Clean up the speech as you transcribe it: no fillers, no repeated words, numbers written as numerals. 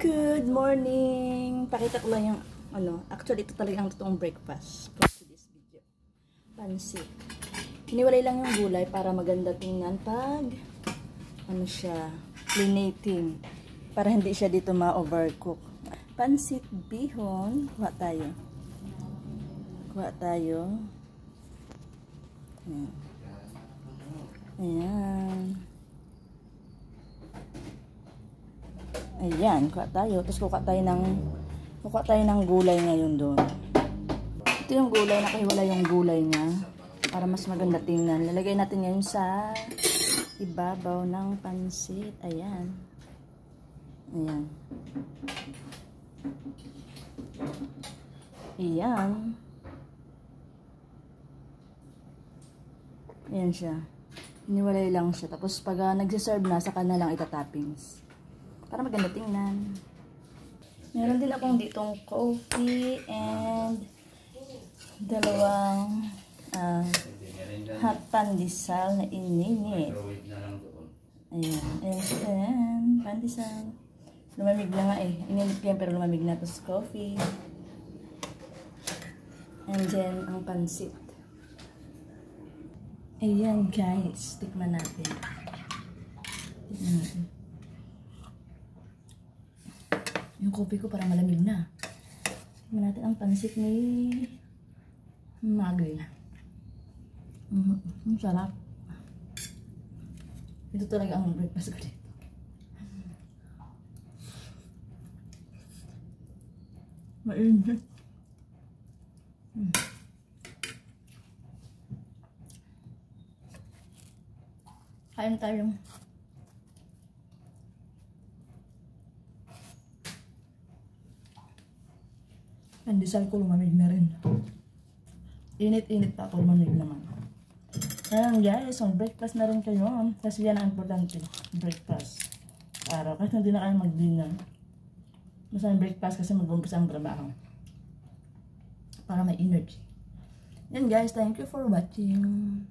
Good morning! Pakita ko lang yung actually ito talaga ang totoong breakfast for today's video. Pansit. Hiniwalay lang yung gulay para maganda tingnan pag plinating. Para hindi siya dito ma-overcook. Pansit bihon. Kuha tayo. Ayan. Ayan, kuha tayo. Tapos kuha tayo ng gulay ngayon doon. Ito yung gulay, nakahiwala yung gulay niya. Para mas maganda tingnan. Lalagay natin ngayon sa ibabaw ng pansit. Ayan. Ayan. Ayan. Ayan siya. Iniwalay lang siya. Tapos pag nagsiserve na, saka na lang itatoppings. Para maganda tingnan. Meron din akong ditong coffee and dalawang hot pandesal na ininit. Ayan. Ayan. Pandesal. Lumamig na nga eh. Ininit yan pero lumamig na. Tapos coffee. And then ang pansit. Ayan guys. Tikman natin. Tikman natin. Yung coffee ko para malamig na. Tignan natin ang pansit ni Maggie. Ang sarap. Ito talaga ang breakfast ko dito. Mainit. Kain tayo. Pandesal ko lumamig na rin. Init-init pa ako, lumamig naman. Ayan guys, ang breakfast na rin kayo. Kasi yan ang importante. Breakfast. Araw. Kasi hindi na kayo mag-dinner. Basta ang breakfast kasi mag-umpisa ang trabaho. Para may energy. Yan guys, thank you for watching.